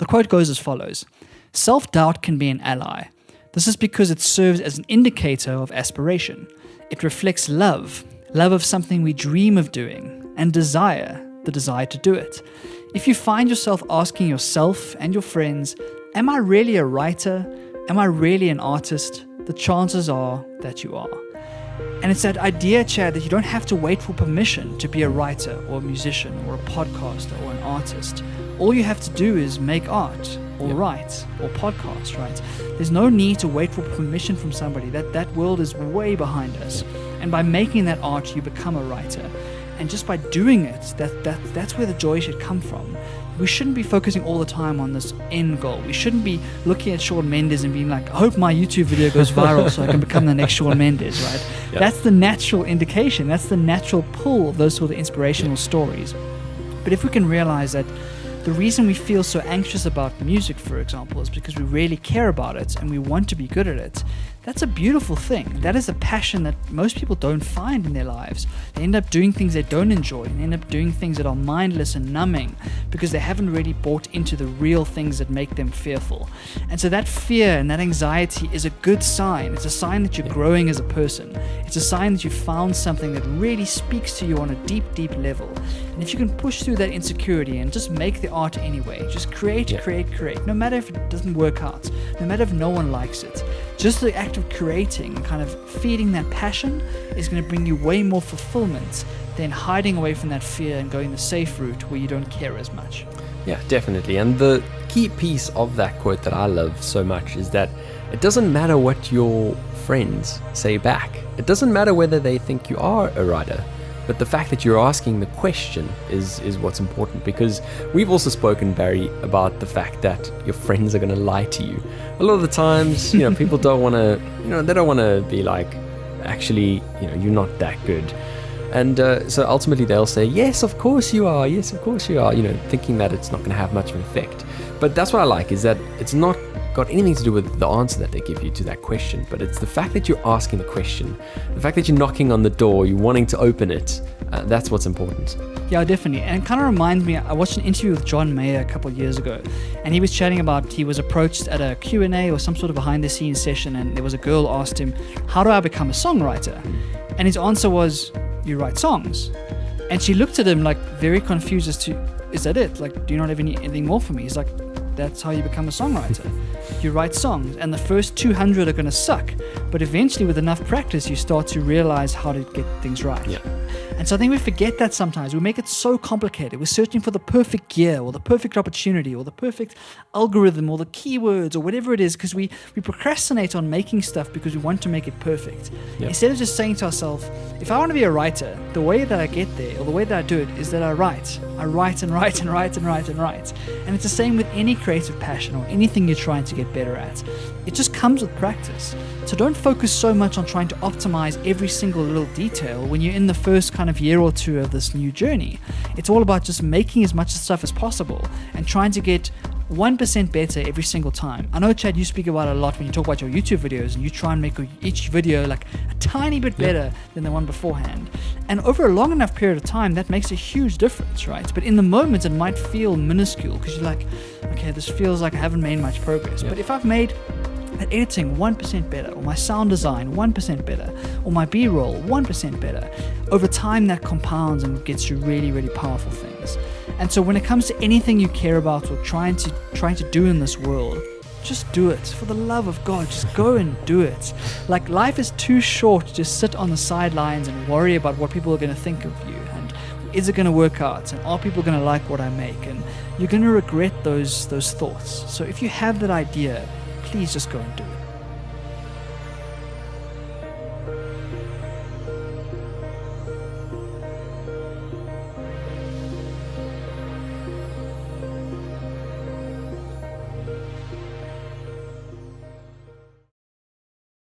The quote goes as follows: "Self-doubt can be an ally. This is because it serves as an indicator of aspiration. It reflects love of something we dream of doing, and desire, the desire to do it. If you find yourself asking yourself and your friends, am I really a writer? Am I really an artist? The chances are that you are." And it's that idea, Chad, that you don't have to wait for permission to be a writer or a musician or a podcaster or an artist. All you have to do is make art or write or podcast, right? There's no need to wait for permission from somebody. That world is way behind us. And by making that art, you become a writer. And just by doing it, that's where the joy should come from. We shouldn't be focusing all the time on this end goal. We shouldn't be looking at Shawn Mendes and being like, I hope my YouTube video goes viral so I can become the next Shawn Mendes, right? Yep. That's the natural indication. That's the natural pull of those sort of inspirational stories. But if we can realize that the reason we feel so anxious about music, for example, is because we really care about it and we want to be good at it, that's a beautiful thing. That is a passion that most people don't find in their lives. They end up doing things they don't enjoy and end up doing things that are mindless and numbing because they haven't really bought into the real things that make them fearful. And so that fear and that anxiety is a good sign. It's a sign that you're growing as a person. It's a sign that you found something that really speaks to you on a deep, deep level. And if you can push through that insecurity and just make the art anyway, just create, no matter if it doesn't work out, no matter if no one likes it, just the act of creating, kind of feeding that passion is going to bring you way more fulfillment than hiding away from that fear and going the safe route where you don't care as much. Yeah, definitely. And the key piece of that quote that I love so much is that it doesn't matter what your friends say back. It doesn't matter whether they think you are a writer. But the fact that you're asking the question is what's important, because we've also spoken, Barry, about the fact that your friends are going to lie to you. A lot of the times, people don't want to, they don't want to be like, actually, you're not that good. And so ultimately they'll say, yes, of course you are. Yes, of course you are, thinking that it's not going to have much of an effect. But that's what I like, is that it's not got anything to do with the answer that they give you to that question, but it's the fact that you're asking the question, the fact that you're knocking on the door, you're wanting to open it. That's what's important. Yeah, definitely. And it kind of reminds me, I watched an interview with John Mayer a couple of years ago, and he was chatting about, he was approached at a Q&A or some sort of behind the scenes session, and there was a girl asked him, how do I become a songwriter? And his answer was, you write songs. And she looked at him like very confused as to, is that it? Like, do you not have anything more for me? He's like, that's how you become a songwriter. You write songs, and the first 200 are going to suck, but eventually with enough practice you start to realize how to get things right. Yeah. And so I think we forget that sometimes. We make it so complicated. We're searching for the perfect gear or the perfect opportunity or the perfect algorithm or the keywords or whatever it is, because we procrastinate on making stuff because we want to make it perfect. Yep. Instead of just saying to ourselves, if I want to be a writer, the way that I get there or the way that I do it is that I write. I write and write and write and write and write. And it's the same with any creative passion or anything you're trying to get better at. It just comes with practice. So don't focus so much on trying to optimize every single little detail when you're in the first kind of year or two of this new journey. It's all about just making as much stuff as possible and trying to get 1% better every single time. I know, Chad, you speak about it a lot when you talk about your YouTube videos, and you try and make each video like a tiny bit better than the one beforehand. And over a long enough period of time, that makes a huge difference, right? But in the moment, it might feel minuscule because you're like, okay, this feels like I haven't made much progress. But if I've made that editing 1% better, or my sound design 1% better, or my B-roll 1% better, over time that compounds and gets you really, really powerful things. And so when it comes to anything you care about or trying to do in this world, just do it. For the love of God, just go and do it. Like, life is too short to just sit on the sidelines and worry about what people are going to think of you, and is it going to work out, and are people going to like what I make, and you're going to regret those thoughts. So if you have that idea, please just go and do it.